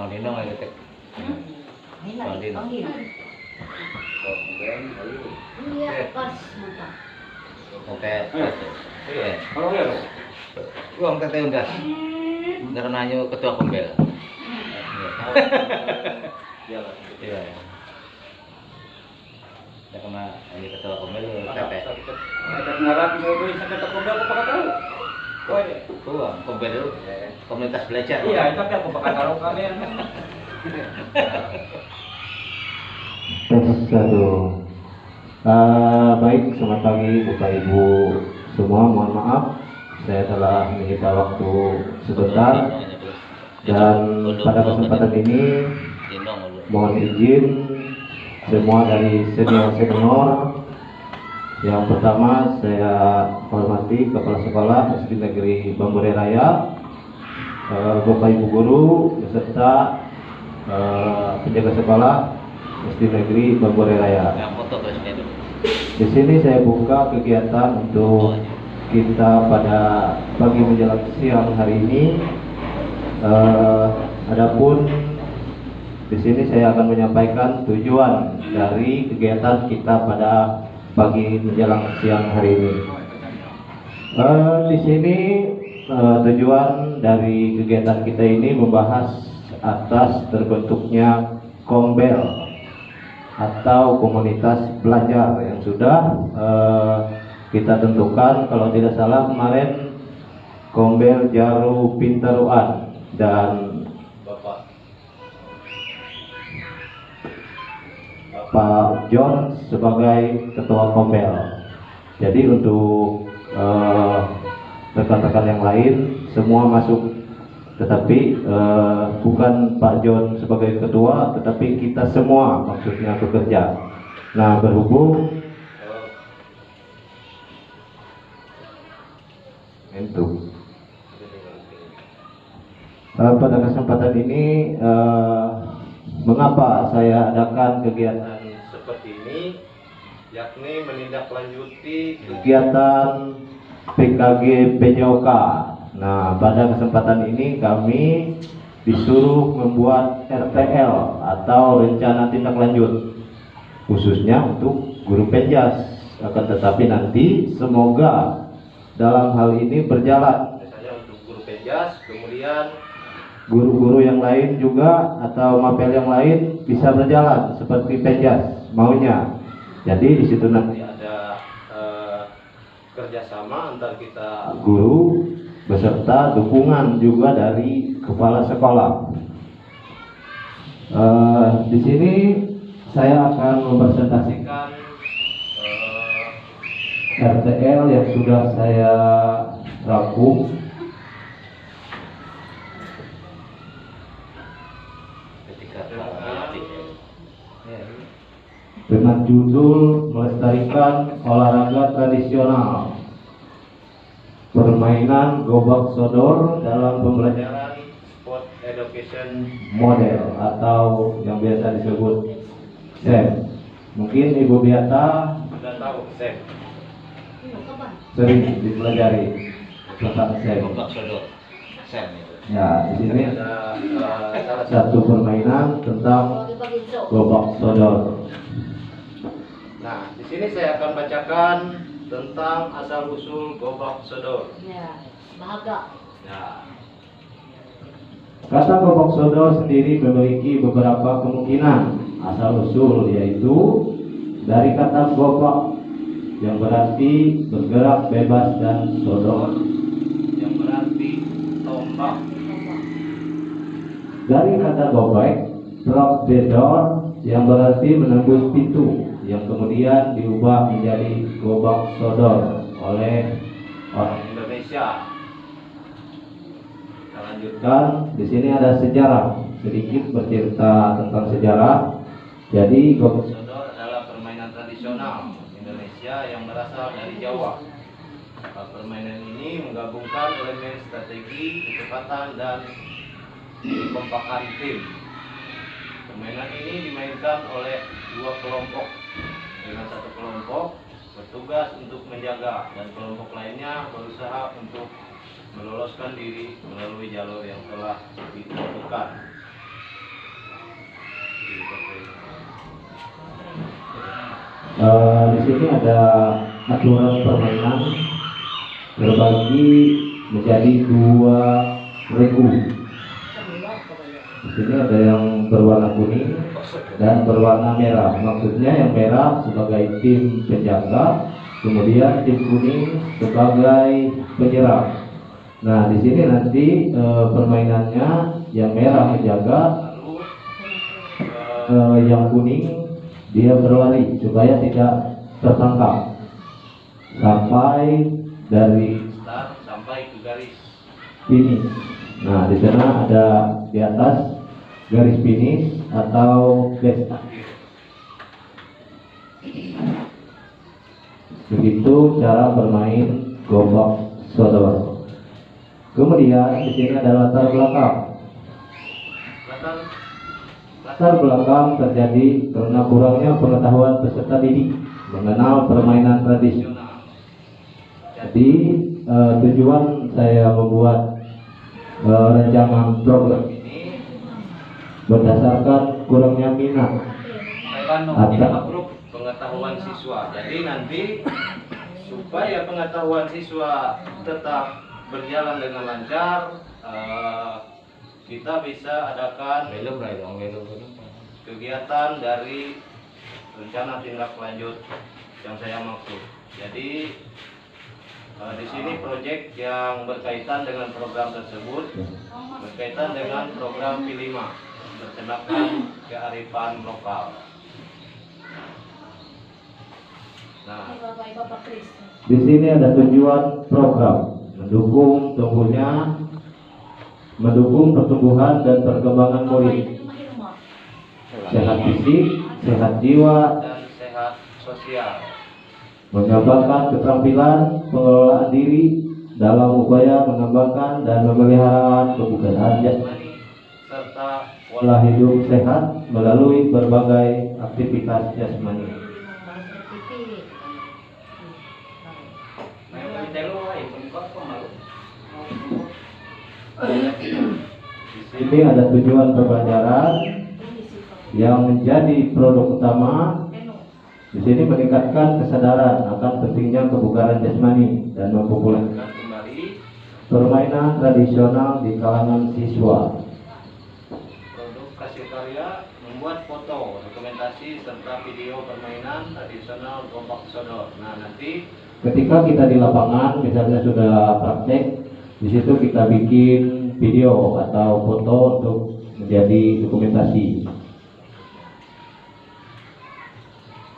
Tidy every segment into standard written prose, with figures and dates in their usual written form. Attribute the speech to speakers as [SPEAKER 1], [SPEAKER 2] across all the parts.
[SPEAKER 1] Bang Dino nggak gitu. Bang Dino.
[SPEAKER 2] Iya, pas mantap.
[SPEAKER 1] Oke. Iya.
[SPEAKER 3] Kalau ya,
[SPEAKER 1] Uang tete udah. Udah nanya ketua Kombel.
[SPEAKER 3] jalan.
[SPEAKER 1] Iya. Udah kena ini ketua Kombel tete.
[SPEAKER 3] Ada ngarap itu sakit Kombel apa tahu? Oh iya.
[SPEAKER 1] Uang Kombel itu komunitas belajar.
[SPEAKER 3] Iya, tapi aku bakal taruh kalian.
[SPEAKER 4] Tes satu. Baik, selamat pagi Bapak Ibu semua. Mohon maaf, saya telah menyita waktu sebentar dan pada kesempatan ini mohon izin semua dari senior. Yang pertama saya hormati Kepala Sekolah SD Negeri Bambore Raya, Bapak Ibu guru beserta penjaga sekolah SD Negeri Bambore Raya. Di sini saya buka kegiatan untuk kita pada pagi menjelang siang hari ini. Adapun di sini saya akan menyampaikan tujuan dari kegiatan kita pada pagi menjelang siang hari ini. Di sini tujuan dari kegiatan kita ini membahas atas terbentuknya Kombel atau komunitas belajar yang sudah kita tentukan, kalau tidak salah kemarin Kombel Jaru Pintaruan dan Pak John sebagai ketua Kombel. Jadi untuk rekan-rekan yang lain semua masuk, tetapi bukan Pak John sebagai ketua, tetapi kita semua maksudnya bekerja. Nah, berhubung pada kesempatan ini mengapa saya adakan kegiatan seperti ini, yakni menindaklanjuti kegiatan PKG PJOK. Nah, pada kesempatan ini kami disuruh membuat RTL atau rencana tindak lanjut khususnya untuk guru penjas. Akan tetapi nanti semoga dalam hal ini berjalan, misalnya untuk guru penjas, kemudian guru-guru yang lain juga atau mapel yang lain bisa berjalan seperti penjas maunya. Jadi di situ nanti ada kerjasama antar kita guru beserta dukungan juga dari kepala sekolah. Di sini saya akan mempresentasikan RTL yang sudah saya rangkum. Dengan judul melestarikan olahraga tradisional, permainan gobak sodor dalam pembelajaran sport education model atau yang biasa disebut SEM. Mungkin Ibu Biata sudah tahu SEM, sering dipelajari tentang SEM.
[SPEAKER 1] Gobak sodor, SEM itu.
[SPEAKER 4] Ya, di sini ada salah satu permainan tentang gobak sodor. Nah, di sini saya akan bacakan tentang asal usul gobak sodor.
[SPEAKER 2] Ya, bahagia.
[SPEAKER 4] Ya. Kata gobak sodor sendiri memiliki beberapa kemungkinan asal usul, yaitu dari kata gobak yang berarti bergerak bebas dan sodor yang berarti tombak. Dari kata gobek, drop the door yang berarti menembus pintu, yang kemudian diubah menjadi gobak sodor oleh orang Indonesia. Kita lanjutkan. Di sini ada sejarah, sedikit bercerita tentang sejarah. Jadi gobak sodor adalah permainan tradisional Indonesia yang berasal dari Jawa. Permainan ini menggabungkan elemen strategi, kecepatan, dan kekompakan tim. Permainan ini dimainkan oleh dua kelompok, dengan satu kelompok bertugas untuk menjaga dan kelompok lainnya berusaha untuk meloloskan diri melalui jalur yang telah ditentukan. Di sini ada aturan permainan terbagi menjadi 2 regu. Di sini ada yang berwarna kuning dan berwarna merah. Maksudnya yang merah sebagai tim penjaga, kemudian tim kuning sebagai penyerang. Nah, di sini nanti permainannya yang merah menjaga, yang kuning dia berlari supaya tidak tertangkap sampai dari
[SPEAKER 1] Start sampai ke garis.
[SPEAKER 4] finish. Nah, di sana ada di atas garis finish atau base akhir. Begitu cara bermain gobak sodor. Kemudian di sini ada latar belakang. Latar belakang terjadi karena kurangnya pengetahuan peserta didik mengenal permainan tradisional. Jadi tujuan saya membuat rancangan program ini berdasarkan kurangnya minat
[SPEAKER 1] Grup pengetahuan siswa. Jadi nanti supaya pengetahuan siswa tetap berjalan dengan lancar, kita bisa adakan kegiatan dari rencana tindak lanjut yang saya maksud. Jadi di sini proyek yang berkaitan dengan program tersebut berkaitan dengan program P5 bertemakan kearifan lokal. Nah,
[SPEAKER 4] di sini ada tujuan program mendukung pertumbuhan dan perkembangan murid, sehat fisik, sehat jiwa,
[SPEAKER 1] dan sehat sosial.
[SPEAKER 4] Mengembangkan keterampilan pengelolaan diri dalam upaya mengembangkan dan memelihara kebugaran jasmani
[SPEAKER 1] Serta
[SPEAKER 4] pola hidup sehat melalui berbagai aktivitas jasmani. Ini ada tujuan pembelajaran yang menjadi produk utama. Di sini meningkatkan kesadaran akan pentingnya kebugaran jasmani dan mempopulerkan
[SPEAKER 1] kembali
[SPEAKER 4] permainan tradisional di kalangan siswa.
[SPEAKER 1] produk hasil karya membuat foto, dokumentasi serta video permainan tradisional gobak sodor. Nah, nanti
[SPEAKER 4] Ketika kita di lapangan, misalnya sudah praktek, di situ kita bikin video atau foto untuk menjadi dokumentasi,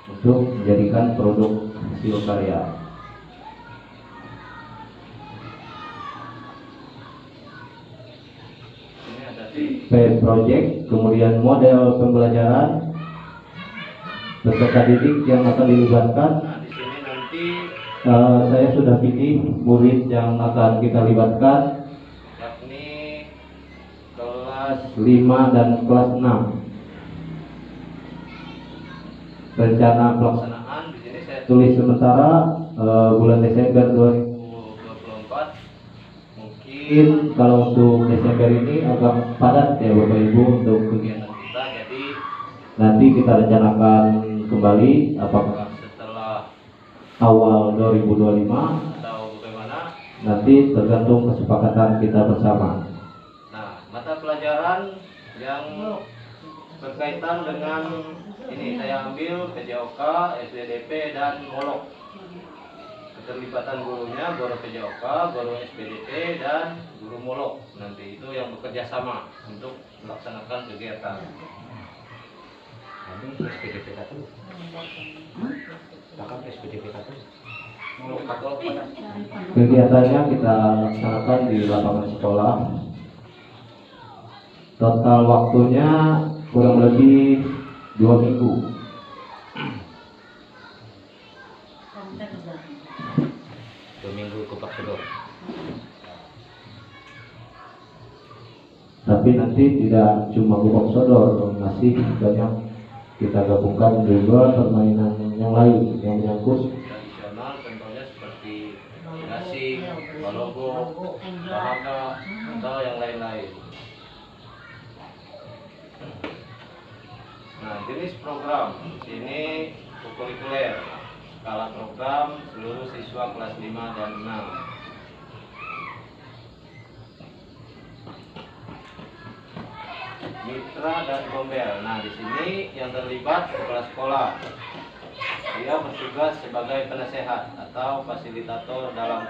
[SPEAKER 4] untuk menjadikan produk hasil karya.
[SPEAKER 1] ini ada di
[SPEAKER 4] Project, kemudian model pembelajaran, peserta didik yang akan dilibatkan.
[SPEAKER 1] Nah, di sini nanti
[SPEAKER 4] Saya sudah pilih murid yang akan kita libatkan,
[SPEAKER 1] yakni kelas
[SPEAKER 4] 5 dan kelas 6. Rencana pelaksanaan
[SPEAKER 1] di sini saya
[SPEAKER 4] tulis sementara bulan Desember 2024.
[SPEAKER 1] 24 mungkin
[SPEAKER 4] Mungkin kalau untuk Desember ini agak padat ya Bapak Ibu untuk kegiatan.
[SPEAKER 1] kegiatan kita, jadi
[SPEAKER 4] Nanti kita rencanakan kembali apakah
[SPEAKER 1] setelah
[SPEAKER 4] awal 2025,
[SPEAKER 1] atau bagaimana.
[SPEAKER 4] nanti tergantung kesepakatan kita bersama.
[SPEAKER 1] Nah, mata pelajaran yang berkaitan dengan ini saya ambil PJOK, SPDP dan Molok. Keterlibatan gurunya guru PJOK, guru SPDP dan guru Molok. Nanti itu yang bekerja sama untuk melaksanakan kegiatan. Ini SPDP 1. Bahkan SPDP 1. Molok 1.
[SPEAKER 4] Kegiatannya kita laksanakan di lapangan sekolah. Total waktunya kurang lebih 2 minggu.
[SPEAKER 1] Minggu gobak sodor.
[SPEAKER 4] Tapi nanti tidak cuma gobak sodor, masih banyak kita gabungkan juga permainan yang lain yang menyangkut
[SPEAKER 1] Tradisional contohnya seperti gasing, balogo, bahaga, atau yang lain-lain. Nah, jenis program ini kurikuler, skala program seluruh siswa kelas 5 dan 6. Mitra dan gombel. Nah, di sini yang terlibat kepala sekolah. Dia bertugas sebagai penasehat atau fasilitator dalam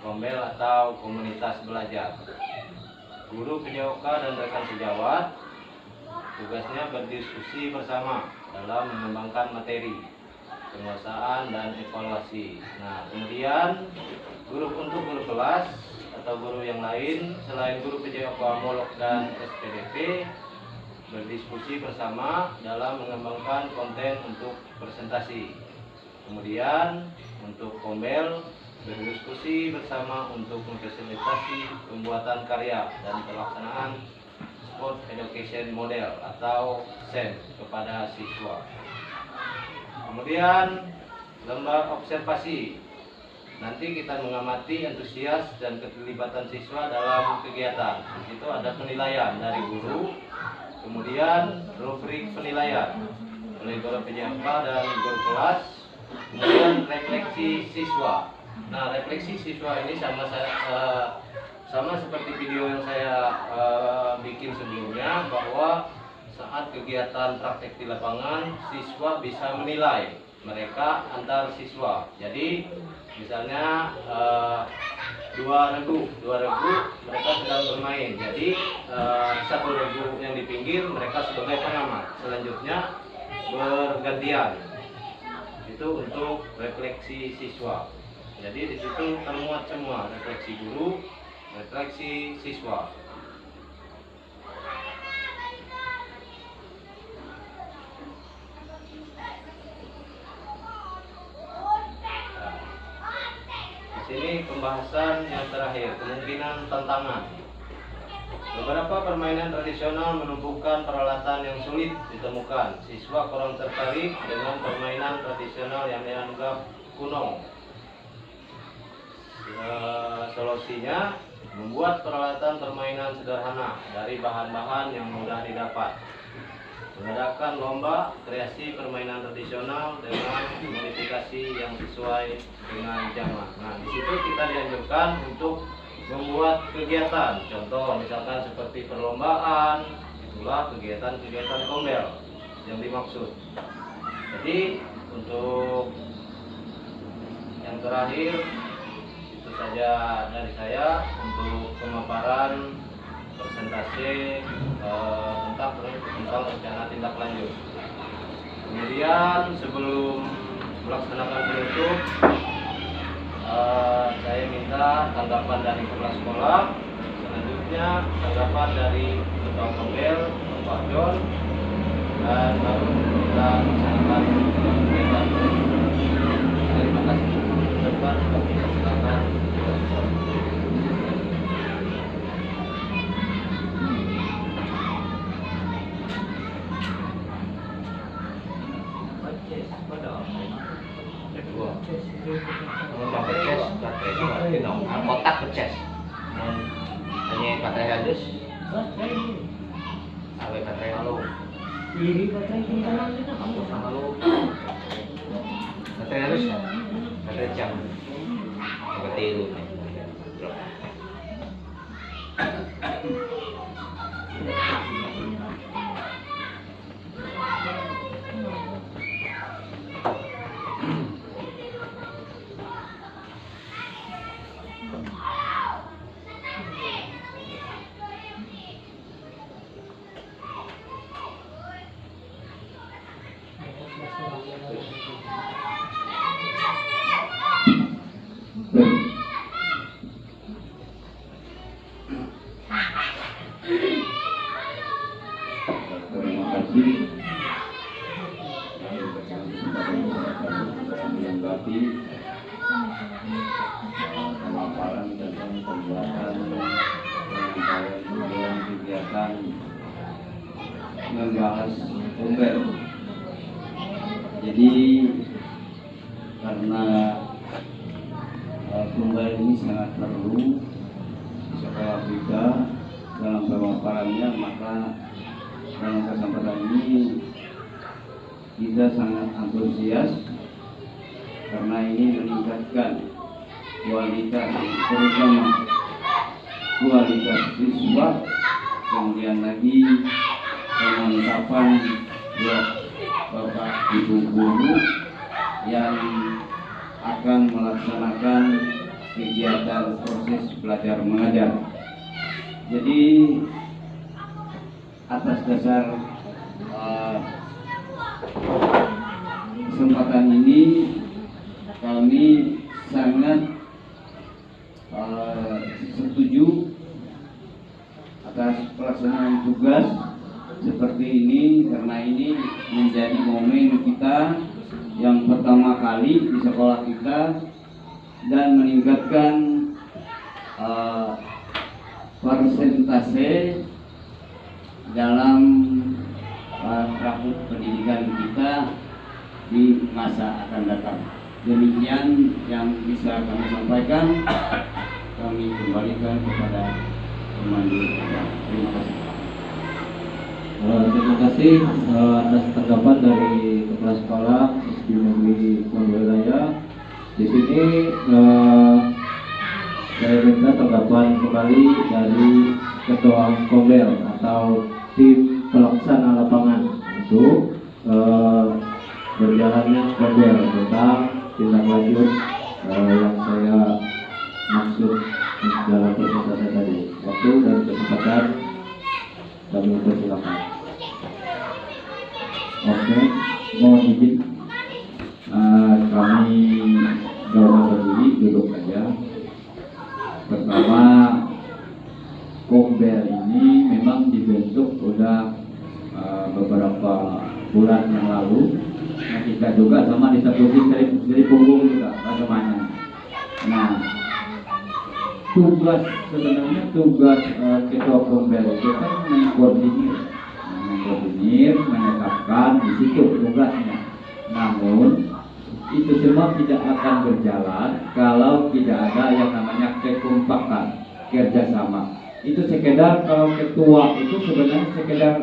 [SPEAKER 1] gombel atau komunitas belajar. Guru PJOK dan rekan sejawat tugasnya berdiskusi bersama dalam mengembangkan materi, penguasaan dan evaluasi. Nah, kemudian untuk guru kelas atau guru yang lain selain guru PJOK, Molok dan SPDP berdiskusi bersama dalam mengembangkan konten untuk presentasi. Kemudian untuk gombel berdiskusi bersama untuk memfasilitasi pembuatan karya dan pelaksanaan Sport Education Model atau SEM kepada siswa. Kemudian lembar observasi. Nanti kita mengamati antusias dan keterlibatan siswa dalam kegiatan. Di situ ada penilaian dari guru, kemudian rubrik penilaian oleh guru PJK dan guru kelas, kemudian refleksi siswa. Nah, refleksi siswa ini sama seperti video yang saya bikin sebelumnya, bahwa saat kegiatan praktek di lapangan siswa bisa menilai mereka antar siswa. Jadi misalnya dua regu mereka sedang bermain, jadi satu regu yang di pinggir mereka sebagai pengamat, selanjutnya bergantian. Itu untuk refleksi siswa. Jadi di situ termuat semua, refleksi guru, refleksi siswa. Ini pembahasan yang terakhir, kemungkinan tantangan. Beberapa permainan tradisional menumbuhkan peralatan yang sulit ditemukan. Siswa kurang tertarik dengan permainan tradisional yang dianggap kuno. Solusinya membuat peralatan permainan sederhana dari bahan-bahan yang mudah didapat. Mengadakan lomba kreasi permainan tradisional dengan modifikasi yang sesuai dengan zaman. Nah, di situ kita dianjurkan untuk membuat kegiatan. Contoh misalkan seperti perlombaan, itulah kegiatan-kegiatan gombel yang dimaksud. Jadi untuk yang terakhir itu saja dari saya untuk pemaparan presentasi tentang rencana tindak lanjut. Kemudian sebelum melaksanakan penutup, saya minta tanggapan dari kepala sekolah, selanjutnya tanggapan dari ketua gombel Pak John, dan baru kita melaksanakan kegiatan. Terima kasih. Depan kami silakan.
[SPEAKER 4] Kotak peces. Hanya baterai halus. Awe baterai halo.
[SPEAKER 2] Ini baterai tinggalan kita kamu.
[SPEAKER 4] Halo. Baterai halus ya? Baterai jam. Seperti itu.
[SPEAKER 3] Terima kasih. Menanggapi pemaparan tentang pembuatan penyampaian kegiatan membahas gombel. Jadi karena gombel ini sangat perlu sekolah kita dalam pemaparannya, maka dalam kesempatan ini kita sangat antusias karena ini meningkatkan kualitas, terutama kualitas siswa, kemudian lagi pemantapan buat Bapak Ibu guru yang akan melaksanakan kegiatan proses belajar mengajar. Jadi atas dasar kesempatan ini kami sangat setuju atas pelaksanaan tugas seperti ini, karena ini menjadi momen kita yang pertama kali di sekolah kita dan meningkatkan persentase dalam praktik pendidikan kita di masa akan datang. Demikian yang bisa kami sampaikan. Kami kembalikan kepada pemandu. Terima kasih.
[SPEAKER 4] Terima kasih atas tanggapan dari Kepala Sekolah SD Negeri Kombel Raya. Di sini saya minta tanggapan kembali dari Ketua Kombel atau tim pelaksana lapangan untuk berjalannya Kombel tentang tindak lanjut yang saya maksud dalam presentasi tadi. Waktu dan kesempatan kami persilakan.
[SPEAKER 3] Oke, mohon izin kami dorong berdiri, duduk aja. Pertama, Kombel ini memang dibentuk udah beberapa bulan yang lalu. Nah, kita juga sama disebutin dari punggung juga bagaimana. Nah, sebenarnya tugas Ketua Kombel itu kan mengkoordinir, menetapkan di situ tugasnya. Namun itu semua tidak akan berjalan kalau tidak ada yang namanya kekompakan, kerjasama. Itu sekedar kalau ketua itu sebenarnya sekedar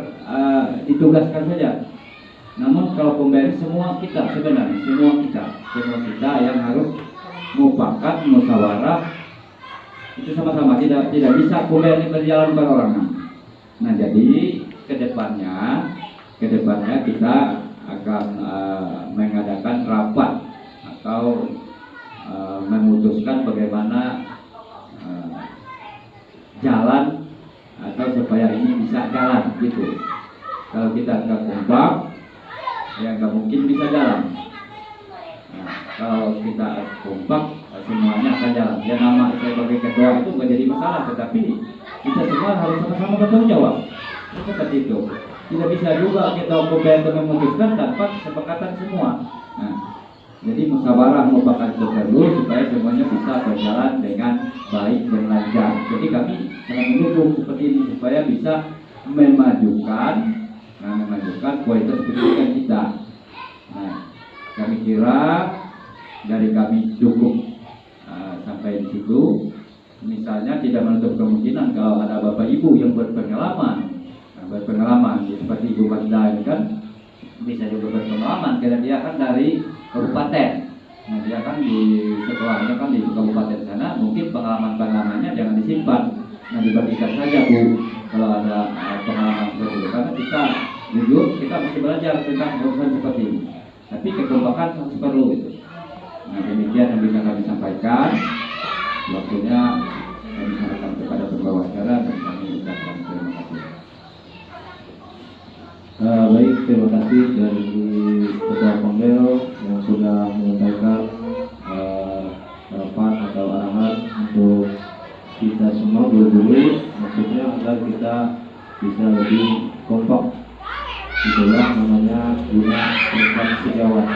[SPEAKER 3] ditugaskan saja. Namun kalau Kombel semua kita sebenarnya semua kita yang harus mufakat, musyawarah. Itu sama-sama tidak bisa Kombel ini berjalan perorangan. Nah, jadi kedepannya kita akan mengadakan rapat atau memutuskan bagaimana jalan atau supaya ini bisa jalan gitu. Kalau kita nggak kompak, ya nggak mungkin bisa jalan. Nah, kalau kita kompak, semuanya akan jalan. Ya, nama saya sebagai ketua itu nggak jadi masalah, tetapi kita semua harus sama-sama bertanggung jawab. Seperti itu. Tidak bisa juga kita Kombel itu memutuskan tanpa kesepakatan semua. Nah, jadi musyawarah merupakan perlu supaya semuanya bisa berjalan dengan baik dan lancar. Jadi kami sangat mendukung seperti ini supaya bisa memajukan kualitas pendidikan kita. Nah, kami kira dari kami cukup sampai di situ. Misalnya tidak menutup kemungkinan kalau ada bapak ibu yang berpengalaman seperti Ibu Mazda ini kan bisa juga berpengalaman karena dia kan dari kabupaten. Nah, dia kan di sekolahnya kan di kabupaten sana, mungkin pengalamannya jangan disimpan. Nah, dibagikan saja Bu kalau ada pengalaman seperti itu, karena kita jujur kita masih belajar tentang urusan seperti ini. Tapi kekompakan harus perlu itu. Nah, demikian yang bisa kami sampaikan. Waktunya kami serahkan kepada pembawa acara dan kami ucapkan terima kasih.
[SPEAKER 4] Baik, terima kasih dari Ketua Kombel yang sudah menyampaikan harapan atau arahan untuk kita semua guru-guru, maksudnya agar kita bisa lebih kompak. Itulah namanya guna program sejawat.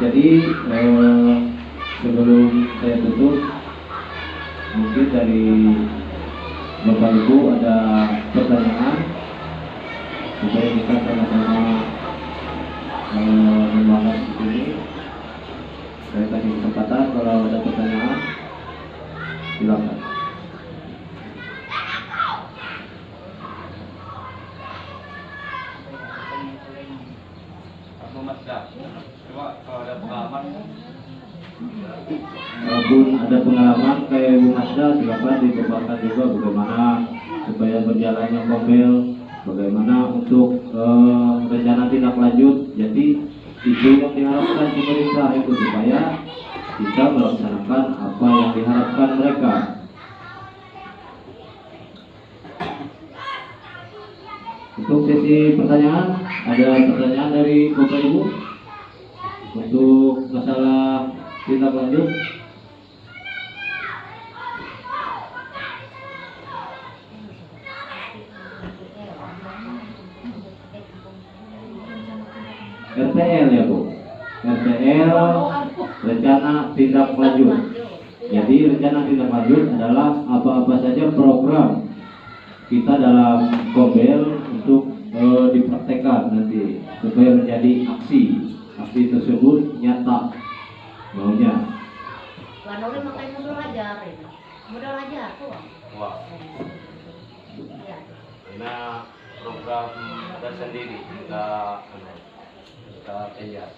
[SPEAKER 4] Jadi sebelum saya tutup, mungkin dari Bapak Ibu ada pertanyaan supaya kita sama-sama membahas di sini. Saya kasih kesempatan kalau ada pertanyaan, silakan.
[SPEAKER 1] Mazda. Coba kalau ada pengalaman.
[SPEAKER 3] Walaupun ada pengalaman kayak Ibu Mazda, silakan dipaparkan juga bagaimana supaya berjalannya mobil, bagaimana untuk rencana tindak lanjut. Jadi itu yang diharapkan pemerintah itu supaya kita melaksanakan apa yang diharapkan mereka. Untuk sesi pertanyaan, ada pertanyaan dari Bapak Ibu untuk masalah tindak lanjut? RTL ya Bu, RTL rencana tindak lanjut. Jadi rencana tindak lanjut adalah apa-apa saja program kita dalam Kombel untuk dipraktekkan nanti supaya menjadi aksi tersebut nyata maunya.
[SPEAKER 5] Wanori makanya modal ajar ini. Modal ajar tuh.
[SPEAKER 1] Wah,
[SPEAKER 5] Iya.
[SPEAKER 1] karena program tersendiri kita kejar.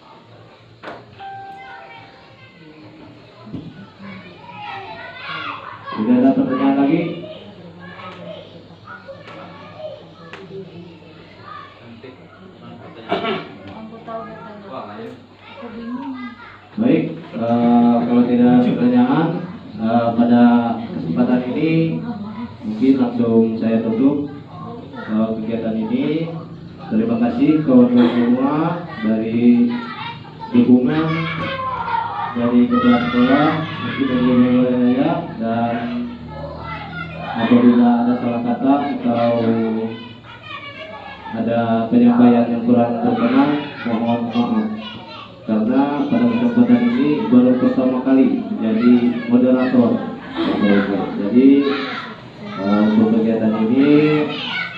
[SPEAKER 3] Tidak ada pertanyaan lagi?
[SPEAKER 5] Aku tahu bertanya.
[SPEAKER 1] Wah, ayo.
[SPEAKER 5] Aku bingung.
[SPEAKER 3] Baik, kalau tidak ada pertanyaan pada kesempatan ini mungkin langsung saya tutup kegiatan ini. Terima kasih kawan-kawan semua dari dukungan dari kepala sekolah, mungkin dari wilayah, dan apabila ada salah kata atau ada penyampaian yang kurang berkenan, mohon maaf. Karena pada kesempatan ini baru pertama kali menjadi moderator. Jadi untuk kegiatan ini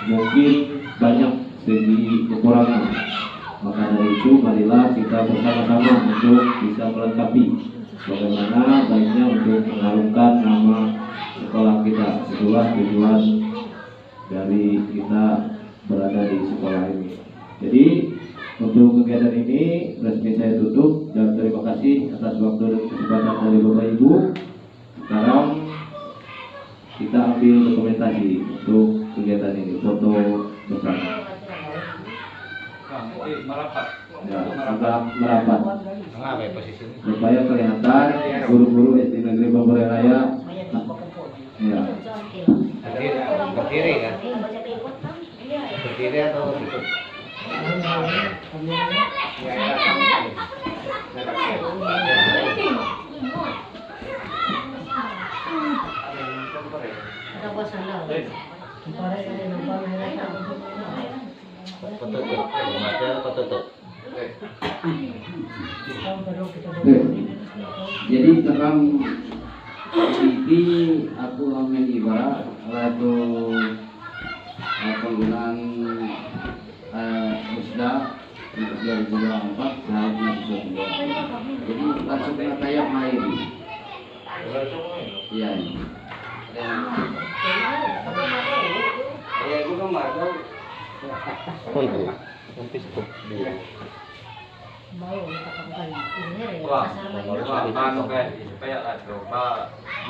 [SPEAKER 3] mungkin banyak segi kekurangan. Maka dari itu marilah kita bersama-sama untuk bisa melengkapi bagaimana baiknya untuk mengharumkan nama sekolah kita. Itulah tujuan dari kita berada di sekolah ini. Jadi untuk kegiatan ini resmi saya tutup dan terima kasih atas waktu dan kesempatan dari Bapak Ibu. Sekarang kita ambil dokumentasi untuk kegiatan ini, foto bersama.
[SPEAKER 1] Merapat.
[SPEAKER 3] Ya, sudah merapat
[SPEAKER 1] Tengah ya posisinya.
[SPEAKER 3] supaya kelihatan guru-guru SD Negeri Bogor Raya. Ya,
[SPEAKER 1] Berdiri kan? Berdiri atau duduk?
[SPEAKER 5] Ada buat sandal.
[SPEAKER 1] Petutup. Model petutup.
[SPEAKER 3] jadi dalam ini aku amen ibarat atau penggunaan Musda untuk 2024 seharusnya bisa juga. Jadi langsung kena kayak main. Iya.
[SPEAKER 1] Ya, gue nomor tuh.
[SPEAKER 5] Mau kita pakai. Ini ya.
[SPEAKER 1] Wah, supaya